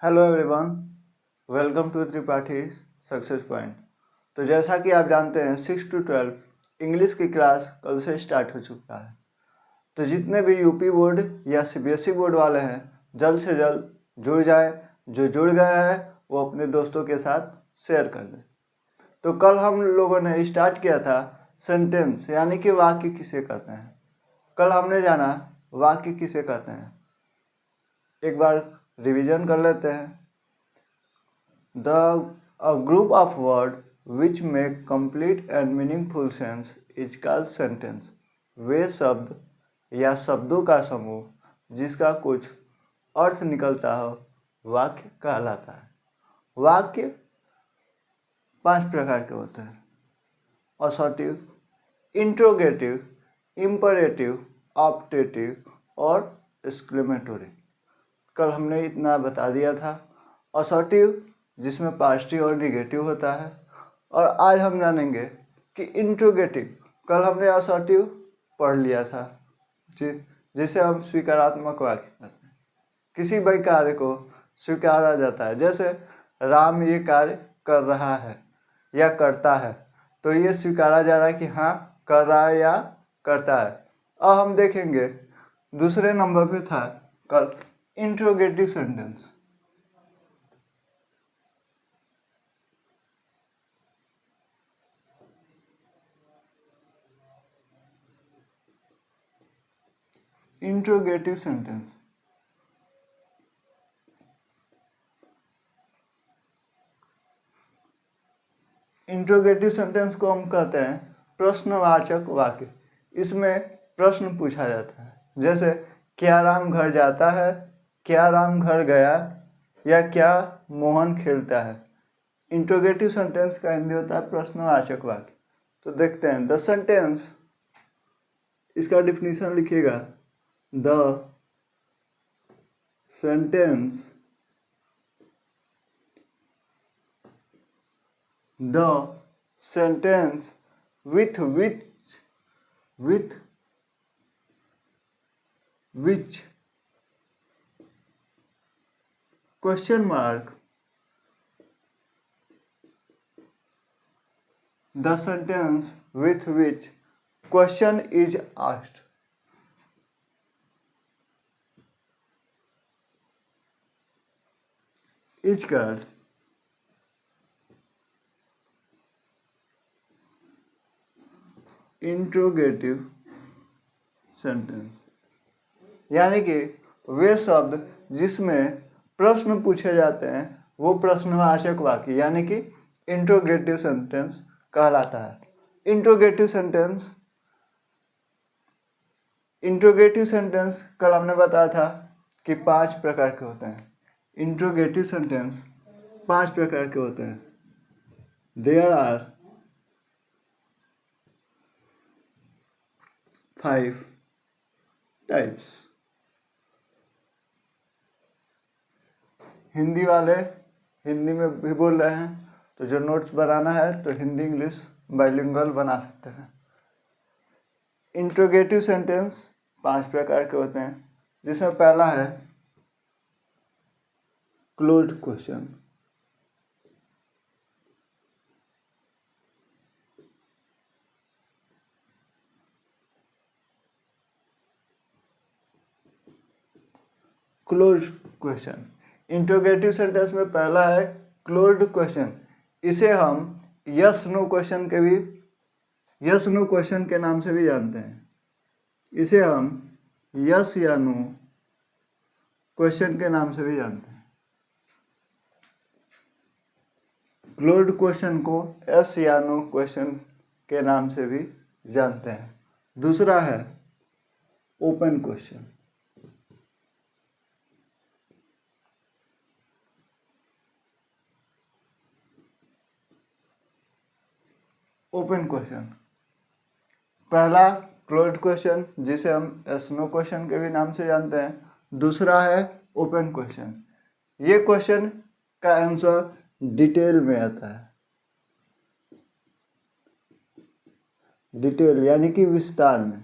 Hello everyone, welcome to Tripathi success point. तो जैसा कि आप जानते हैं 6 to 12 इंग्लिश की क्लास कल से स्टार्ट हो चुका है। तो जितने भी यूपी बोर्ड या सीबीएसई बोर्ड वाले हैं जल्द से जल्द जुड़ जाए। जो जुड़ गया है वो अपने दोस्तों के साथ शेयर कर दें। तो कल हम लोगों ने स्टार्ट किया था सेंटेंस यानी कि वाक्य किसे कहते हैं। कल हमने जाना वाक्य किसे कहते हैं। एक बार रिवीजन कर लेते हैं। A group of words which make complete and meaningful sense is called sentence। वे शब्द या शब्दों का समूह जिसका कुछ अर्थ निकलता हो वाक्य कहलाता है। वाक्य 5 प्रकार के होते हैं: असर्टिव, इंट्रोगेटिव, इंपरेटिव, ऑप्टेटिव और एक्सक्लेमेटरी। कल हमने इतना बता दिया था। असर्टिव जिसमें पॉजिटिव और निगेटिव होता है। और आज हम जानेंगे कि इंट्रोगेटिव। कल हमने असर्टिव पढ़ लिया था जिसे हम स्वीकारात्मक वाक्य कहते हैं। किसी भी कार्य को स्वीकारा जाता है, जैसे राम ये कार्य कर रहा है या करता है, तो ये स्वीकारा जा रहा है कि हाँ कर रहा है या करता है। अब हम देखेंगे दूसरे नंबर पे था कल interrogative sentence. Interrogative sentence interrogative sentence को हम कहते हैं प्रश्नवाचक वाक्य। इसमें प्रश्न पूछा जाता है, जैसे क्या राम घर जाता है, क्या राम घर गया, या क्या मोहन खेलता है। इंट्रोगेटिव सेंटेंस का हिंदी होता है प्रश्नवाचक वाक्य। तो देखते हैं द सेंटेंस, इसका डिफिनीशन लिखिएगा। The sentence with which question mark, the sentence with which question is asked is called interrogative sentence. यानी कि वे शब्द जिसमें प्रश्न पूछे जाते हैं वो प्रश्नवाचक वाक्य यानी कि इंट्रोगेटिव सेंटेंस कहलाता है। इंट्रोगेटिव सेंटेंस कल हमने बताया था कि 5 प्रकार के होते हैं। इंट्रोगेटिव सेंटेंस 5 प्रकार के होते हैं। There are 5 types. हिंदी वाले हिंदी में भी बोल रहे हैं, तो जो नोट्स बनाना है तो हिंदी इंग्लिश बाइलिंगुअल बना सकते हैं। इंट्रोगेटिव सेंटेंस 5 प्रकार के होते हैं, जिसमें पहला है closed question. Closed question interrogative sentence में पहला है क्लोज्ड क्वेश्चन। इसे हम यस नो क्वेश्चन के नाम से भी जानते हैं। इसे हम यस या नो क्वेश्चन के नाम से भी जानते हैं। क्लोज्ड क्वेश्चन को यस या नो क्वेश्चन के नाम से भी जानते हैं। दूसरा है ओपन क्वेश्चन। ओपन क्वेश्चन पहला क्लोज्ड क्वेश्चन जिसे हम यस नो क्वेश्चन के भी नाम से जानते हैं। दूसरा है ओपन क्वेश्चन। ये क्वेश्चन का आंसर डिटेल में आता है। डिटेल यानी कि विस्तार में।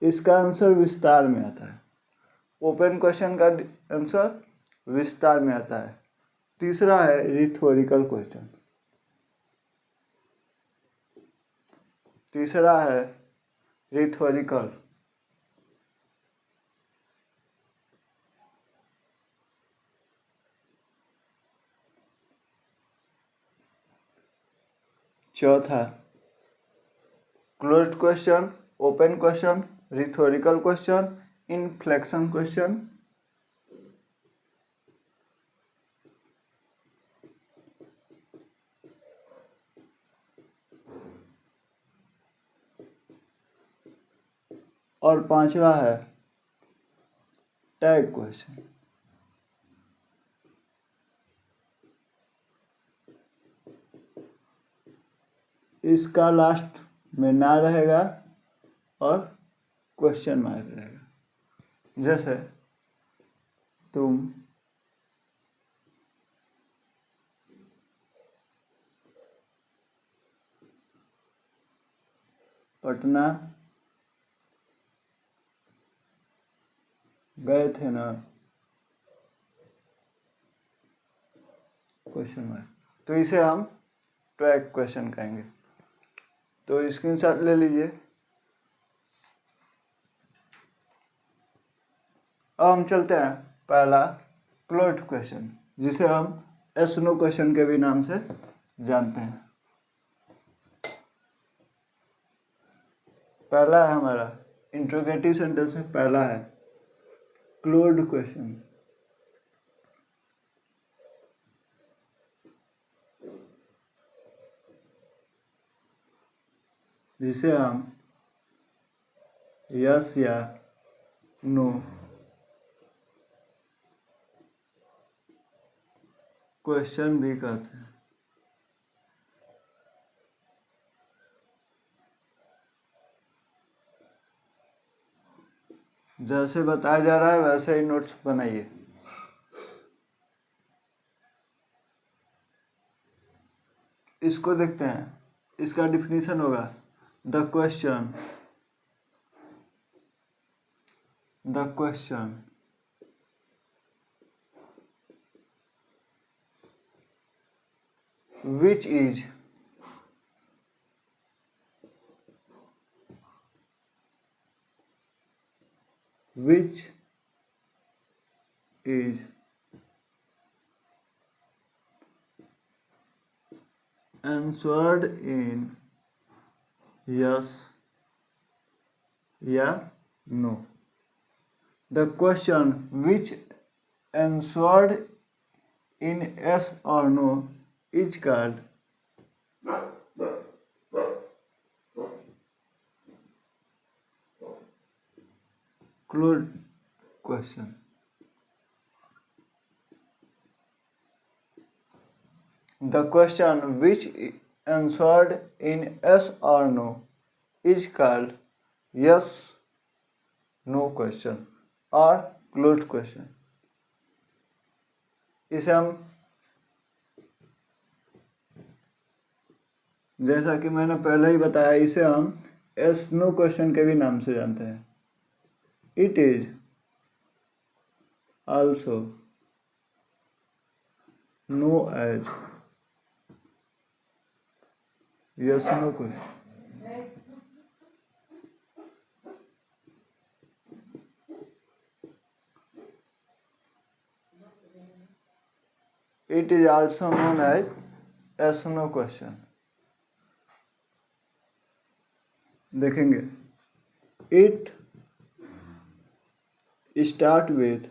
इसका आंसर विस्तार में आता है। ओपन क्वेश्चन का आंसर विस्तार में आता है। तीसरा है रिथोरिकल क्वेश्चन। तीसरा है रिथोरिकल। चौथा closed question, open question, rhetorical question, inflection question. और पांचवा है टैग क्वेश्चन। इसका लास्ट में ना रहेगा और क्वेश्चन मार्क रहेगा। जैसे तुम पटना गए थे ना, क्वेश्चन मार्क। तो इसे हम ट्रैक क्वेश्चन कहेंगे। तो स्क्रीनशॉट ले लीजिए। अब हम चलते हैं पहला क्लोज्ड क्वेश्चन, जिसे हम एस नो क्वेश्चन के भी नाम से जानते हैं। पहला है हमारा इंट्रोगेटिव सेंटेंस में पहला है क्लोज्ड क्वेश्चन। जिसे हम यस या नो क्वेश्चन भी कहते हैं। जैसे बताया जा रहा है वैसे ही नोट्स बनाइए। इसको देखते हैं। इसका डिफिनीशन होगा the question which is answered in yes या no. The question which answered in yes or no is called closed question. The question which answered in yes or no is called yes no question or closed question. इसे हम, जैसा कि मैंने पहले ही बताया, इसे हम yes no क्वेश्चन के भी नाम से जानते हैं। It is also known as yes no question. It is also known as yes no question. देखेंगे, it start with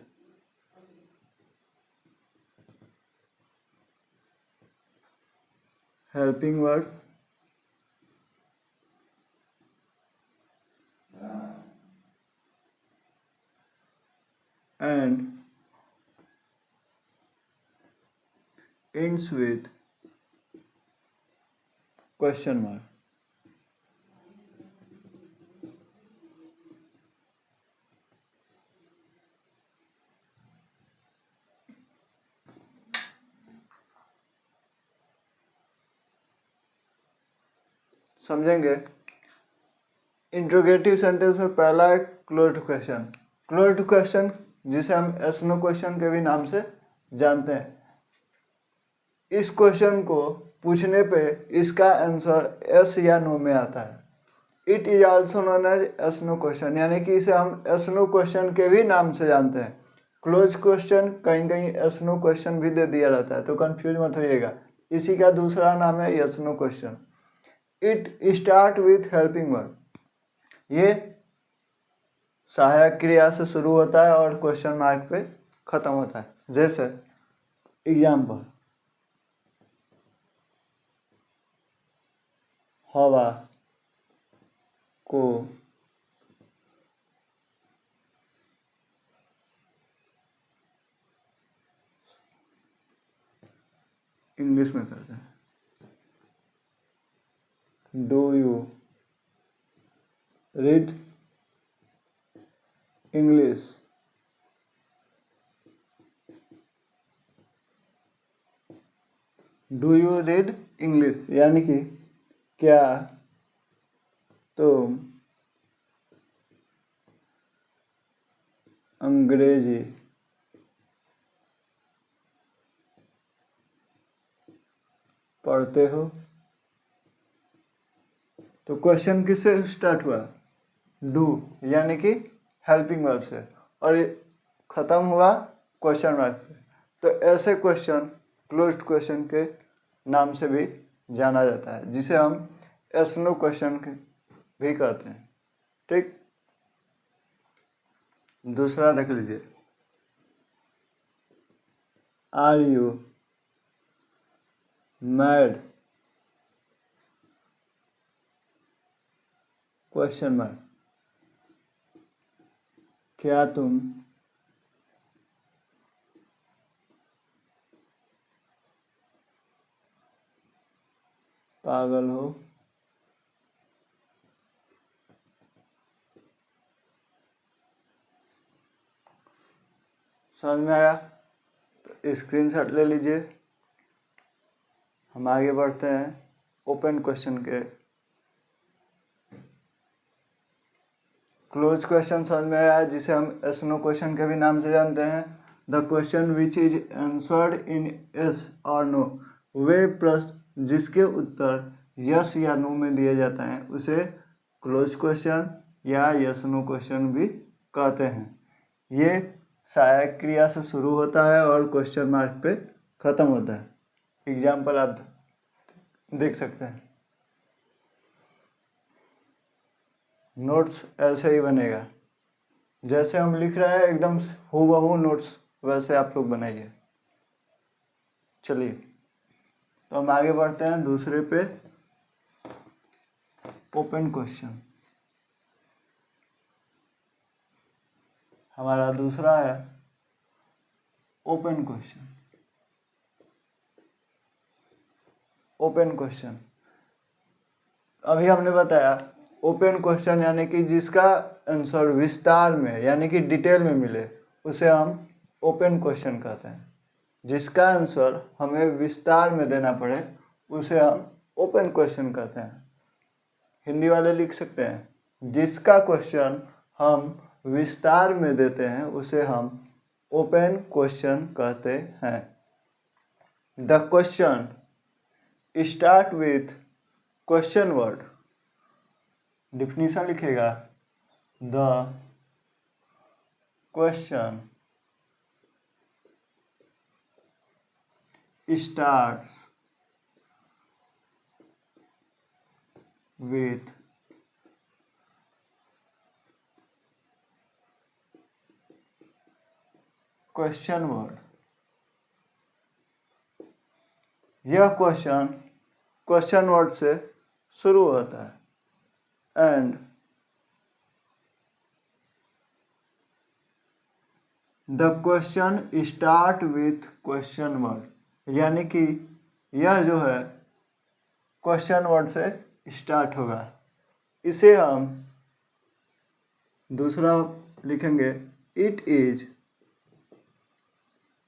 helping word and ends with question mark. समझेंगे। इंट्रोगेटिव सेंटेंस में पहला है क्लोज्ड क्वेश्चन। क्लोज्ड क्वेश्चन जिसे हम yes no question के भी नाम से जानते हैं। इस क्वेश्चन को पूछने पे इसका आंसर यस या नो में आता है। It is also known as yes no question, यानी कि इसे हम यस नो क्वेश्चन के भी नाम से जानते हैं। क्लोज क्वेश्चन कहीं कहीं यस नो क्वेश्चन भी दे दिया रहता है, तो कंफ्यूज मत होइएगा। इसी का दूसरा नाम है yes no question. It start with helping word, ये सहायक क्रिया से शुरू होता है और क्वेश्चन मार्क पे खत्म होता है। जैसे एग्जाम्पल, हवा को इंग्लिश में करते हैं, do you read English? Do you read English यानी कि क्या तुम अंग्रेजी पढ़ते हो? तो क्वेश्चन किससे स्टार्ट हुआ? डू यानी कि हेल्पिंग वर्ब से, और खत्म हुआ क्वेश्चन मार्क पे। तो ऐसे क्वेश्चन क्लोज्ड क्वेश्चन के नाम से भी जाना जाता है, जिसे हम यस नो क्वेश्चन भी कहते हैं। ठीक, दूसरा देख लीजिए, are you mad? Question mark, क्या तुम पागल हो? समझ में आया? तो स्क्रीनशॉट ले लीजिए। हम आगे बढ़ते हैं ओपन क्वेश्चन के। क्लोज क्वेश्चन समझ में आया, जिसे हम यस नो क्वेश्चन के भी नाम से जानते हैं। The question which is answered in yes और नो, वे प्रश्न जिसके उत्तर यस या नो में दिए जाते हैं उसे क्लोज क्वेश्चन या यस नो क्वेश्चन भी कहते हैं। ये सहायक क्रिया से शुरू होता है और क्वेश्चन मार्क पे खत्म होता है। एग्जाम्पल आप देख सकते हैं। नोट्स ऐसे ही बनेगा, जैसे हम लिख रहे हैं एकदम हूबहू नोट्स वैसे आप लोग बनाइए। चलिए, तो हम आगे बढ़ते हैं दूसरे पे, ओपन क्वेश्चन। हमारा दूसरा है ओपन क्वेश्चन। ओपन क्वेश्चन अभी हमने बताया, ओपन क्वेश्चन यानी कि जिसका आंसर विस्तार में यानी कि डिटेल में मिले उसे हम ओपन क्वेश्चन कहते हैं। जिसका आंसर हमें विस्तार में देना पड़े उसे हम ओपन क्वेश्चन कहते हैं। हिंदी वाले लिख सकते हैं, जिसका क्वेश्चन हम विस्तार में देते हैं उसे हम ओपन क्वेश्चन कहते हैं। The question start with question word. Definition लिखेगा, the question starts with question word. यह क्वेश्चन वर्ड से शुरू होता है। And the question start with question word, यानी कि यह जो है क्वेश्चन वर्ड से स्टार्ट होगा। इसे हम दूसरा लिखेंगे, it is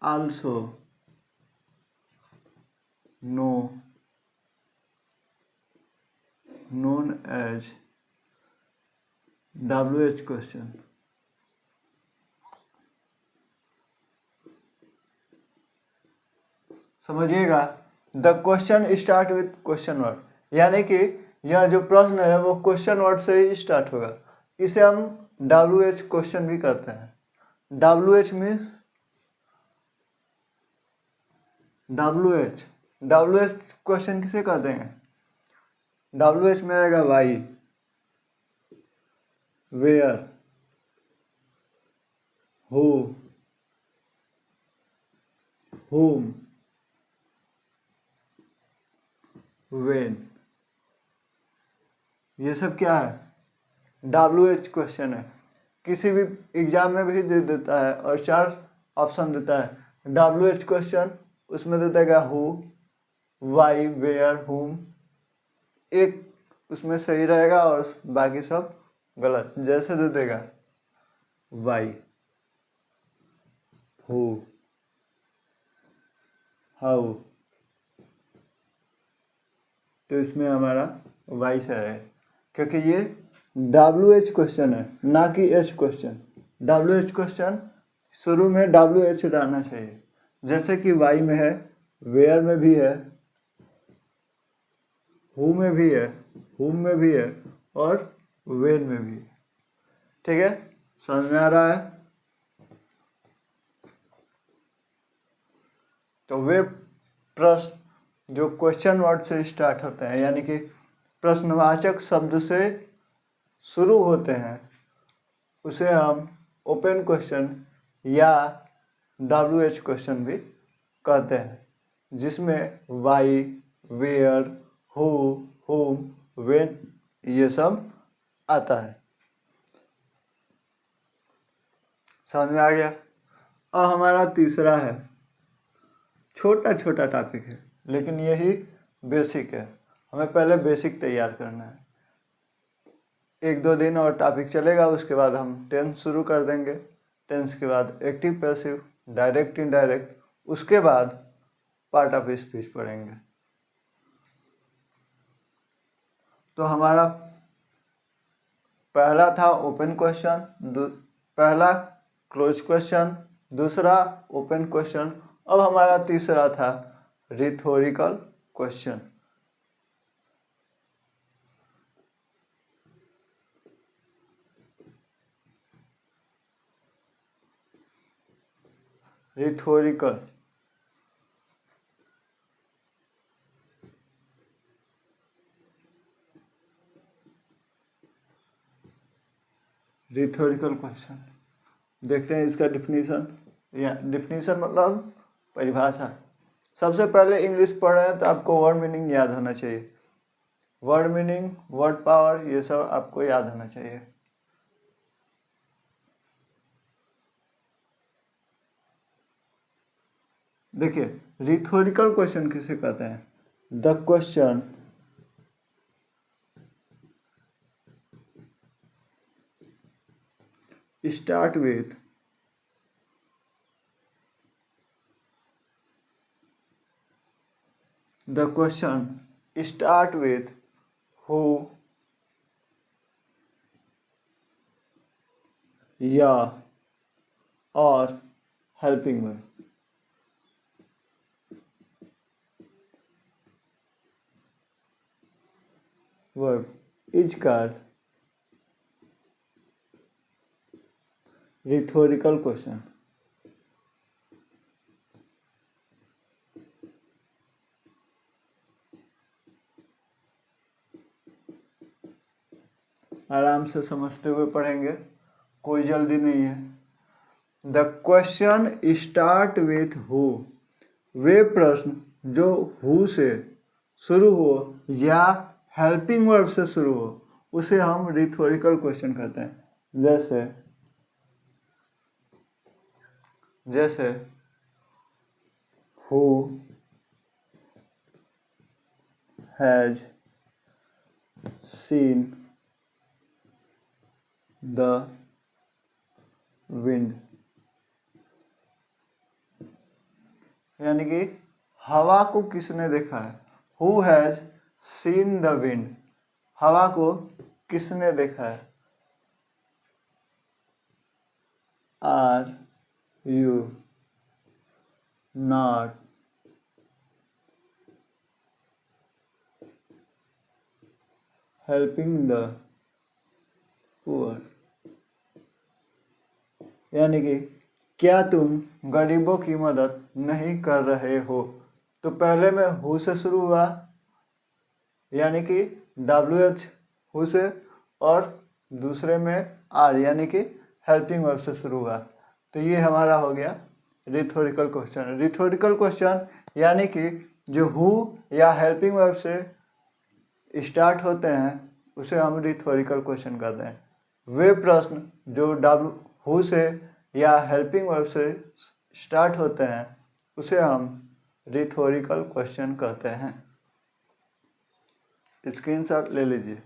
also known as WH question. समझिएगा, the question start with question word, यानी कि यह जो प्रश्न है वो क्वेश्चन वर्ड से ही स्टार्ट होगा। इसे हम WH क्वेश्चन भी कहते हैं। WH मीन्स WH क्वेश्चन किसे कहते हैं? WH में आएगा why, where, who, whom, when। ये सब क्या है? WH क्वेश्चन है। किसी भी एग्जाम में भी दे देता है और 4 ऑप्शन देता है। WH क्वेश्चन उसमें दे देगा हु, वाई, वेयर, हुम। एक उसमें सही रहेगा और बाकी सब गलत। जैसे दे देगा वाई, हु, हाउ, तो इसमें हमारा वाई से है, क्योंकि ये WH क्वेश्चन है, ना कि H क्वेश्चन। WH क्वेश्चन शुरू में WH रहना चाहिए, जैसे कि वाई में है, वेयर में भी है, हु में भी है, हुम में भी है और वेन में भी है। ठीक है, समझ में आ रहा है? तो वे प्रश्न जो क्वेश्चन वर्ड से स्टार्ट होते हैं, यानी कि प्रश्नवाचक शब्द से शुरू होते हैं, उसे हम ओपन क्वेश्चन या WH क्वेश्चन भी कहते हैं, जिसमें वाई, वेयर, हु, हुम, वेन ये सब आता है। समझ में आ गया? अब हमारा तीसरा है, छोटा छोटा टॉपिक है लेकिन यही बेसिक है। हमें पहले बेसिक तैयार करना है। 1-2 दिन और टॉपिक चलेगा, उसके बाद हम टेंस शुरू कर देंगे। टेंस के बाद एक्टिव पैसिव, डायरेक्ट इनडायरेक्ट, उसके बाद पार्ट ऑफ स्पीच पढ़ेंगे। तो हमारा पहला था ओपन क्वेश्चन, पहला क्लोज क्वेश्चन, दूसरा ओपन क्वेश्चन। अब हमारा तीसरा था रिथोरिकल क्वेश्चन। रिथोरिकल क्वेश्चन देखते हैं इसका डिफिनीशन। या डिफिनीशन मतलब परिभाषा। सबसे पहले इंग्लिश पढ़ रहे हैं तो आपको वर्ड मीनिंग याद होना चाहिए। वर्ड मीनिंग, वर्ड पावर, ये सब आपको याद होना चाहिए। देखिए, रिथोरिकल क्वेश्चन किसे कहते हैं? The question start with who या और helping verb. Is called rhetorical question. आराम से समझते हुए पढ़ेंगे, कोई जल्दी नहीं है। The question start with who, वे प्रश्न जो हु से शुरू हो या हेल्पिंग वर्ब से शुरू हो, उसे हम रिथोरिकल क्वेश्चन कहते हैं। जैसे who has seen the wind, यानी कि हवा को किसने देखा है? Who has seen the wind, हवा को किसने देखा है? Are you not helping the poor, यानी कि क्या तुम गरीबों की मदद नहीं कर रहे हो। तो पहले में हु से शुरू हुआ, यानी कि WH हु से, और दूसरे में आर यानी कि हेल्पिंग वर्ब से शुरू हुआ। तो ये हमारा हो गया रिथोरिकल क्वेश्चन। रिथोरिकल क्वेश्चन यानी कि जो हु या हेल्पिंग वर्ब से स्टार्ट होते हैं उसे हम रिथोरिकल क्वेश्चन कहते हैं। वे प्रश्न जो हु से या हेल्पिंग वर्ब से स्टार्ट होते हैं उसे हम रिथोरिकल क्वेश्चन कहते हैं। स्क्रीनशॉट ले लीजिए।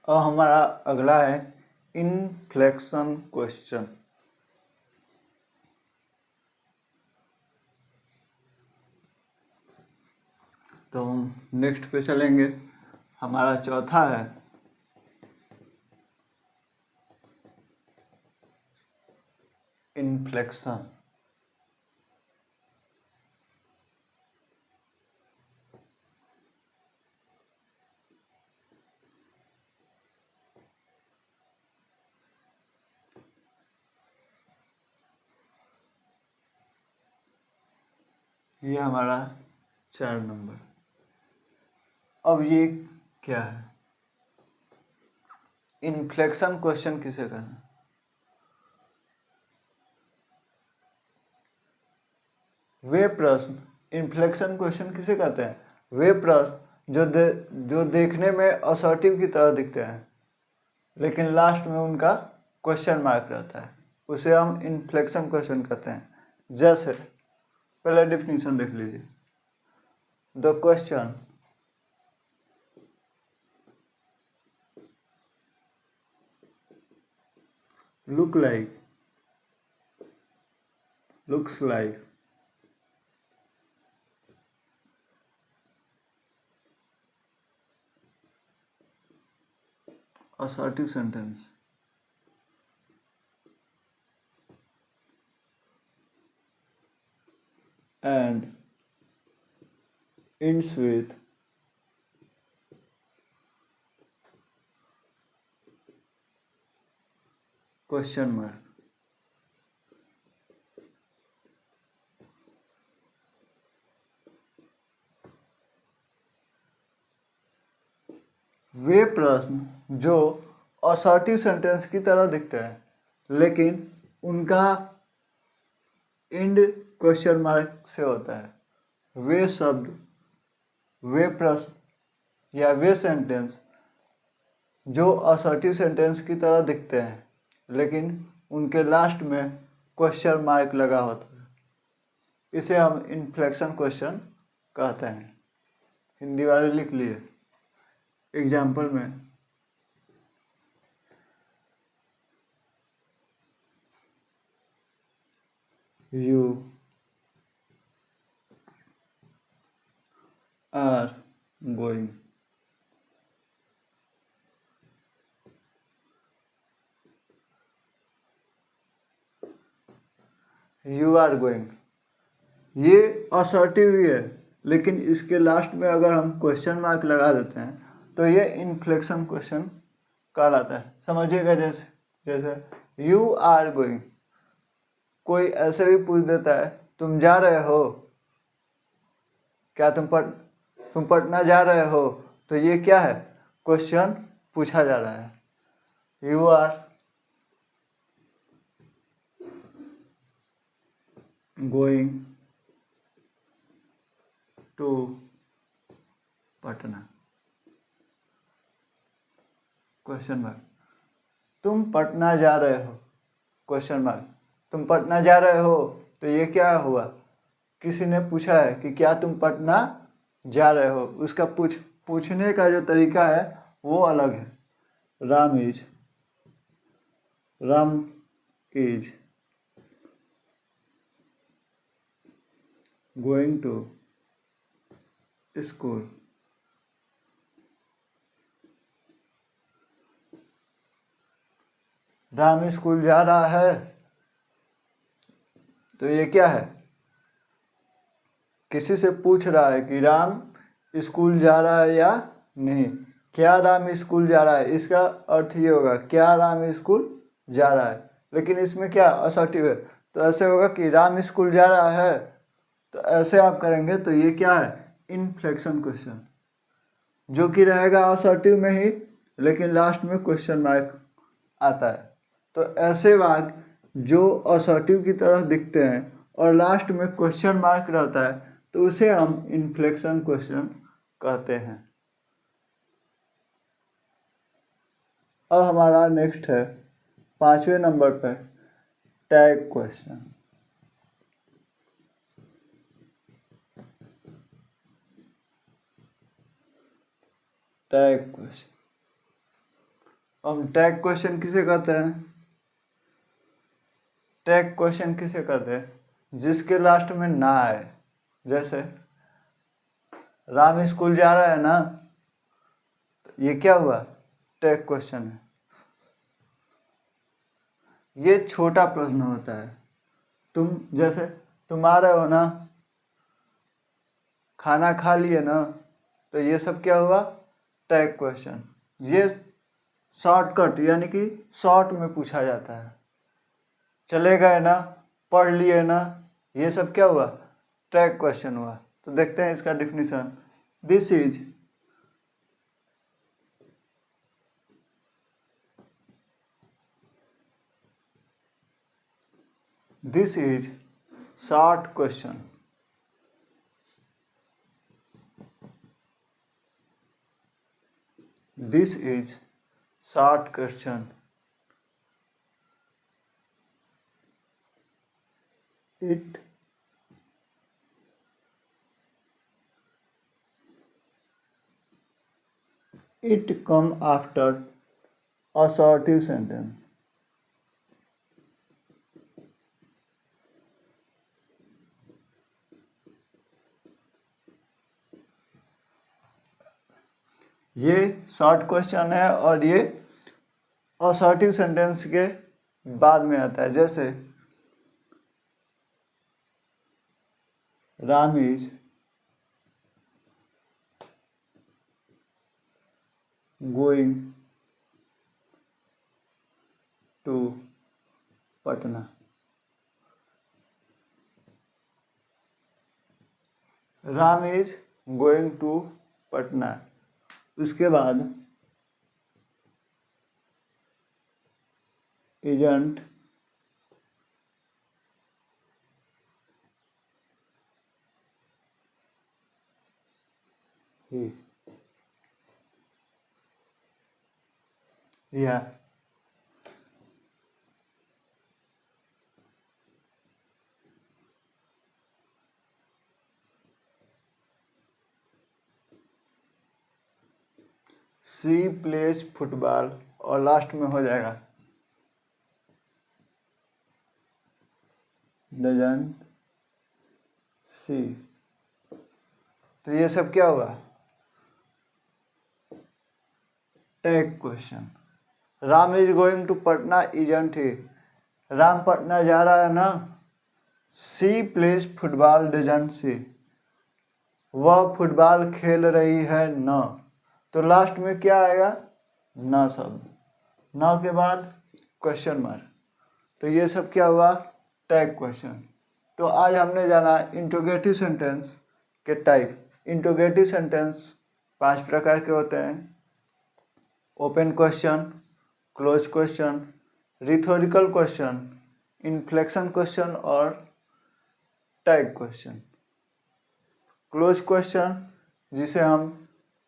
और हमारा अगला है इनफ्लेक्शन क्वेश्चन। तो हम नेक्स्ट पे चलेंगे। हमारा चौथा है इनफ्लेक्शन। ये हमारा 4 नंबर। अब ये क्या है? इनफ्लेक्शन क्वेश्चन किसे कहते हैं? वे प्रश्न, इनफ्लेक्शन क्वेश्चन किसे कहते हैं? वे प्रश्न जो देखने में असर्टिव की तरह दिखते हैं लेकिन लास्ट में उनका क्वेश्चन मार्क रहता है, उसे हम इनफ्लेक्शन क्वेश्चन कहते हैं। जैसे पहले डिफिनीशन देख लीजिए। The question looks like assertive sentence and ends with question mark। वे प्रश्न जो असर्टिव सेंटेंस की तरह दिखते हैं लेकिन उनका एंड क्वेश्चन मार्क से होता है। वे शब्द, वे प्रश्न या वे सेंटेंस जो असर्टिव सेंटेंस की तरह दिखते हैं लेकिन उनके लास्ट में क्वेश्चन मार्क लगा होता है, इसे हम इनफ्लेक्शन क्वेश्चन कहते हैं। हिंदी वाले लिख लिए। एग्जाम्पल में you are going, you are going, ये असर्टिव ही है लेकिन इसके लास्ट में अगर हम क्वेश्चन मार्क लगा देते हैं तो ये इनफ्लेक्शन क्वेश्चन कहलाता है। समझिएगा, जैसे जैसे यू आर गोइंग, कोई ऐसे भी पूछ देता है तुम जा रहे हो क्या, तुम पटना जा रहे हो, तो ये क्या है? क्वेश्चन पूछा जा रहा है। You are going to Patna, question mark. तुम पटना जा रहे हो, क्वेश्चन मार्क। तुम पटना जा रहे हो, तो ये क्या हुआ? किसी ने पूछा है कि क्या तुम पटना जा रहे हो, उसका पूछने का जो तरीका है वो अलग है। Ram is going to school. Ram school जा रहा है, तो ये क्या है, किसी से पूछ रहा है कि राम स्कूल जा रहा है या नहीं। क्या राम स्कूल जा रहा है, इसका अर्थ ये होगा क्या राम स्कूल जा रहा है, लेकिन इसमें क्या असर्टिव है, तो ऐसे होगा कि राम स्कूल जा रहा है, तो ऐसे आप करेंगे तो ये क्या है, इनफ्लेक्शन क्वेश्चन, जो कि रहेगा असर्टिव में ही, लेकिन लास्ट में क्वेश्चन मार्क आता है। तो ऐसे वाक्य जो असर्टिव की तरह दिखते हैं और लास्ट में क्वेश्चन मार्क रहता है, तो उसे हम इनफ्लेक्शन क्वेश्चन कहते हैं। अब हमारा नेक्स्ट है 5वें नंबर पर टैग क्वेश्चन। टैग क्वेश्चन, हम टैग क्वेश्चन किसे कहते हैं, टैग क्वेश्चन किसे कहते हैं, जिसके लास्ट में ना आए। जैसे राम स्कूल जा रहा है ना, तो ये क्या हुआ, टैग क्वेश्चन है। ये छोटा प्रश्न होता है, जैसे तुम आ रहे हो ना, खाना खा लिए ना, तो ये सब क्या हुआ, टैग क्वेश्चन। ये शॉर्टकट यानी कि शॉर्ट में पूछा जाता है। चले गए ना, पढ़ लिए ना, ये सब क्या हुआ, टैग क्वेश्चन हुआ। तो देखते हैं इसका definition. This is short question. This is short question. It come after assertive sentence. ये शॉर्ट क्वेश्चन है और ये असर्टिव सेंटेंस के बाद में आता है। जैसे Ram is going to Patna. Ram is going to Patna. उसके बाद इजंट ही, या सी प्लेस फुटबॉल, और लास्ट में हो जाएगा डजंट सी। तो ये सब क्या हुआ, tag question. Ram is going to Patna isn't he, Ram Patna जा रहा है ना। She plays football doesn't she, वह फुटबॉल खेल रही है न। तो लास्ट में क्या आएगा, न शब्द, न के बाद क्वेश्चन मार्क। तो ये सब क्या हुआ, टैग क्वेश्चन। तो आज हमने जाना इंट्रोगेटिव सेंटेंस के टाइप। इंट्रोगेटिव सेंटेंस 5 प्रकार के होते हैं: open question, close question, rhetorical question, inflection question और टैग क्वेश्चन। क्लोज क्वेश्चन जिसे हम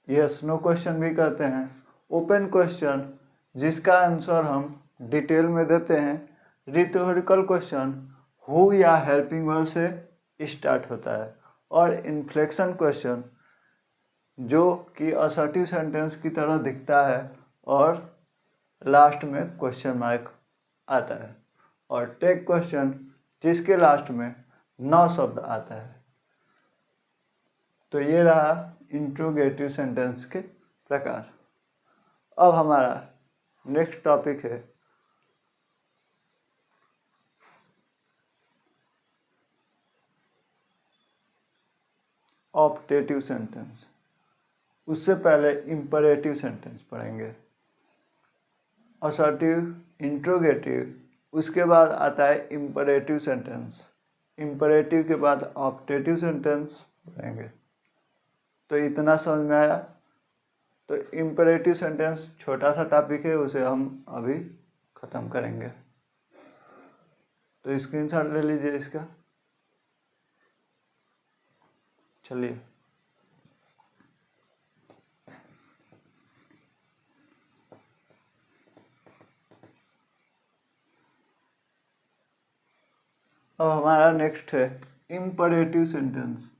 यस नो क्वेश्चन भी कहते हैं। ओपन क्वेश्चन जिसका आंसर हम डिटेल में देते हैं। रिथोरिकल क्वेश्चन हु या हेल्पिंग वर्ब से स्टार्ट होता है। और इन्फ्लेक्शन क्वेश्चन जो कि असर्टिव सेंटेंस की तरह दिखता है और लास्ट में क्वेश्चन मार्क आता है। और टैग क्वेश्चन जिसके लास्ट में न शब्द आता है। तो ये रहा इंट्रोगेटिव सेंटेंस के प्रकार। अब हमारा नेक्स्ट टॉपिक है ऑप्टेटिव सेंटेंस। उससे पहले इंपरेटिव सेंटेंस पढ़ेंगे। असर्टिव, इंट्रोगेटिव, उसके बाद आता है इंपरेटिव सेंटेंस। इंपरेटिव के बाद ऑप्टेटिव सेंटेंस पढ़ेंगे। तो इतना समझ में आया। तो इंपरेटिव सेंटेंस छोटा सा टॉपिक है, उसे हम अभी खत्म करेंगे। तो स्क्रीनशॉट ले लीजिए इसका। चलिए अब हमारा नेक्स्ट है imperative sentence.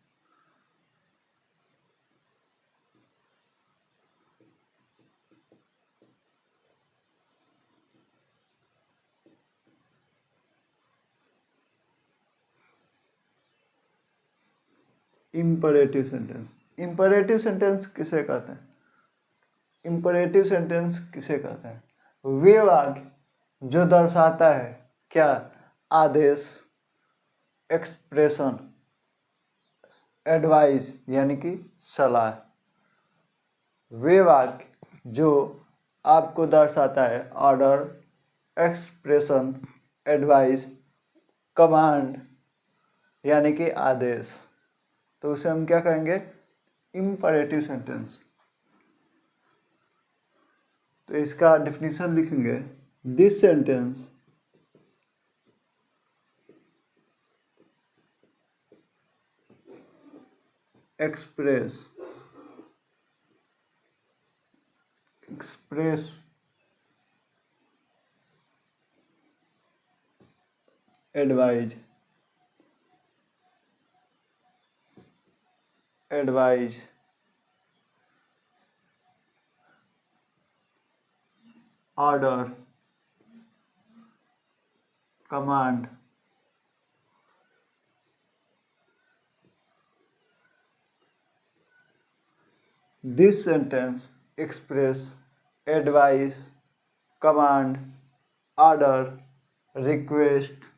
Imperative sentence, imperative sentence किसे कहते हैं? इंपरेटिव सेंटेंस किसे कहते हैं? वे वाक्य जो दर्शाता है क्या? आदेश, एक्सप्रेशन, एडवाइस यानी कि सलाह। वे वाक्य जो आपको दर्शाता है ऑर्डर, एक्सप्रेशन, एडवाइस, कमांड यानी कि आदेश, तो उसे हम क्या कहेंगे? Imperative sentence. तो इसका डेफिनेशन लिखेंगे। This sentence express advise order, command, this sentence express advice, command, order, request,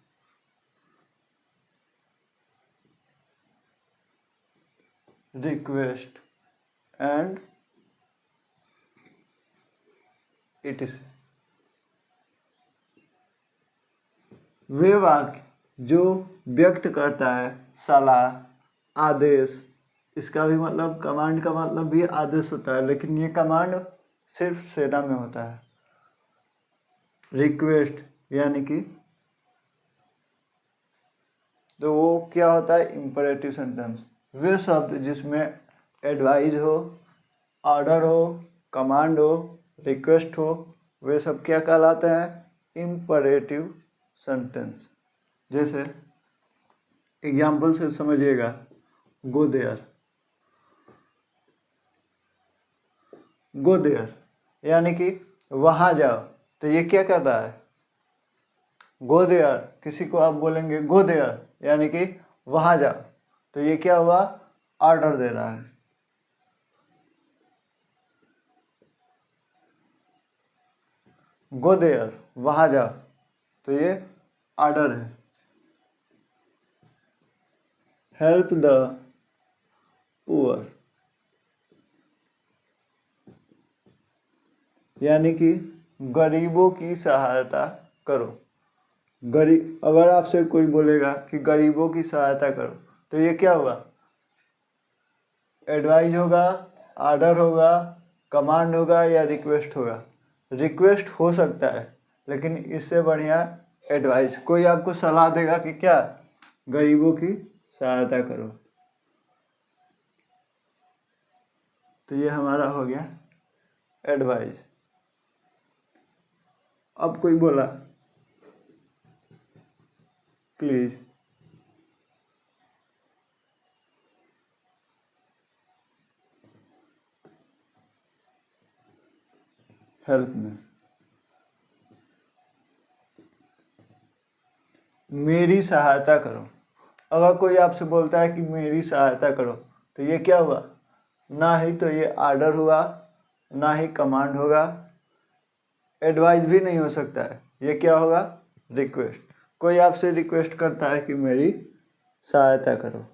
and etc. वे वाक्य जो व्यक्त करता है सलाह, आदेश, इसका भी मतलब कमांड का मतलब भी आदेश होता है, लेकिन ये कमांड सिर्फ सेना में होता है। रिक्वेस्ट यानी कि, तो वो क्या होता है? Imperative sentence. वे शब्द जिसमें एडवाइस हो, ऑर्डर हो, कमांड हो, रिक्वेस्ट हो, वे सब क्या कहलाते हैं? Imperative sentence. जैसे एग्जाम्पल से समझिएगा। गो देयर, गो देयर यानी कि वहां जाओ। तो ये क्या कर रहा है? गो देयर, किसी को आप बोलेंगे गो देयर यानी कि वहां जाओ, तो ये क्या हुआ? ऑर्डर दे रहा है। गो देयर, वहां जाओ, तो ये ऑर्डर है। हेल्प द पुअर यानी कि गरीबों की सहायता करो। गरीब, अगर आपसे कोई बोलेगा कि गरीबों की सहायता करो, तो ये क्या हुआ? एडवाइस होगा, ऑर्डर होगा, कमांड होगा या रिक्वेस्ट होगा? रिक्वेस्ट हो सकता है, लेकिन इससे बढ़िया एडवाइस। कोई आपको सलाह देगा कि क्या? गरीबों की सहायता करो। तो ये हमारा हो गया एडवाइस। अब कोई बोला प्लीज, हेल्प में, मेरी सहायता करो। अगर कोई आपसे बोलता है कि मेरी सहायता करो, तो ये क्या हुआ, ना ही तो ये आर्डर हुआ, ना ही कमांड होगा, एडवाइस भी नहीं हो सकता है, ये क्या होगा, रिक्वेस्ट। कोई आपसे रिक्वेस्ट करता है कि मेरी सहायता करो,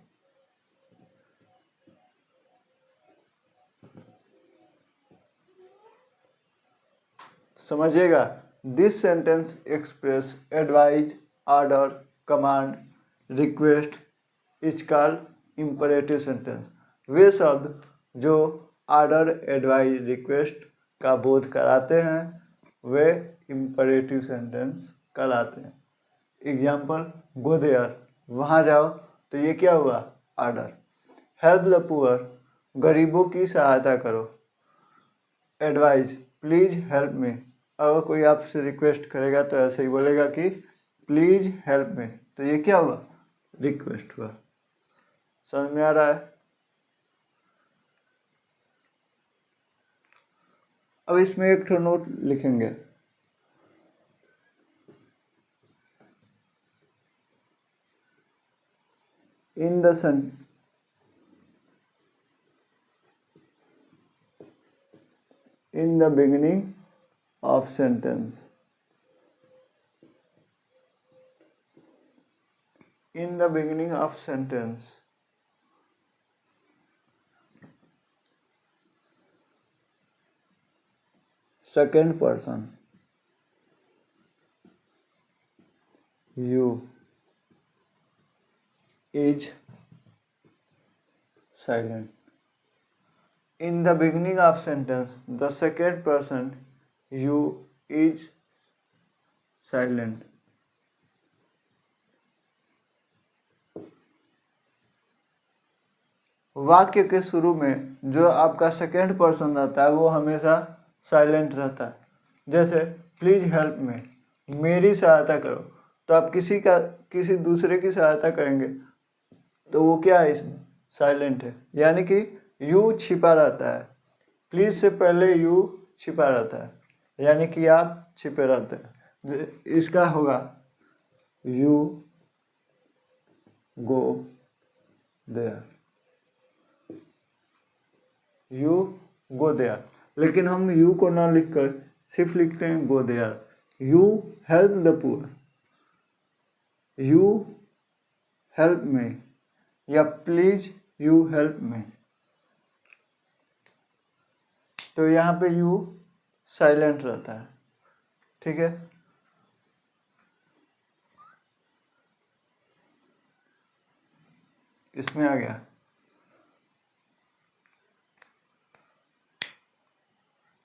समझिएगा। This sentence express advise, order, command, request is called imperative sentence. वे शब्द जो ऑर्डर, एडवाइज, रिक्वेस्ट का बोध कराते हैं वे इम्परेटिव सेंटेंस कहलाते हैं। एग्जाम्पल, गो देयर, वहाँ जाओ, तो ये क्या हुआ, ऑर्डर। हेल्प द पुअर, गरीबों की सहायता करो। एडवाइज, प्लीज हेल्प मी, अगर कोई आपसे रिक्वेस्ट करेगा तो ऐसे ही बोलेगा कि प्लीज हेल्प मी, तो ये क्या हुआ, रिक्वेस्ट हुआ। समझ में आ रहा है। अब इसमें एक ठो नोट लिखेंगे, in the beginning of sentence, in the beginning of sentence, second person, you is silent. In the beginning of sentence, the second person you is silent. वाक्य के शुरू में जो आपका सेकेंड पर्सन रहता है वो हमेशा साइलेंट रहता है। जैसे प्लीज हेल्प मी, मेरी सहायता करो, तो आप किसी दूसरे की सहायता करेंगे तो वो क्या है, इसमें साइलेंट है, यानी कि यू छिपा रहता है। प्लीज से पहले यू छिपा रहता है, यानी कि आप छिपे रहते हैं। इसका होगा you go there, you go there, लेकिन हम यू को ना लिखकर सिर्फ लिखते हैं go there. You help the poor, you help me, या प्लीज यू हेल्प मी, तो यहाँ पे यू साइलेंट रहता है। ठीक है, इसमें आ गया।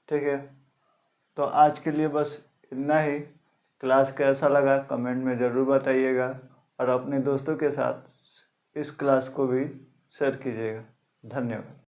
ठीक है, तो आज के लिए बस इतना ही। क्लास कैसा लगा कमेंट में ज़रूर बताइएगा, और अपने दोस्तों के साथ इस क्लास को भी शेयर कीजिएगा। धन्यवाद।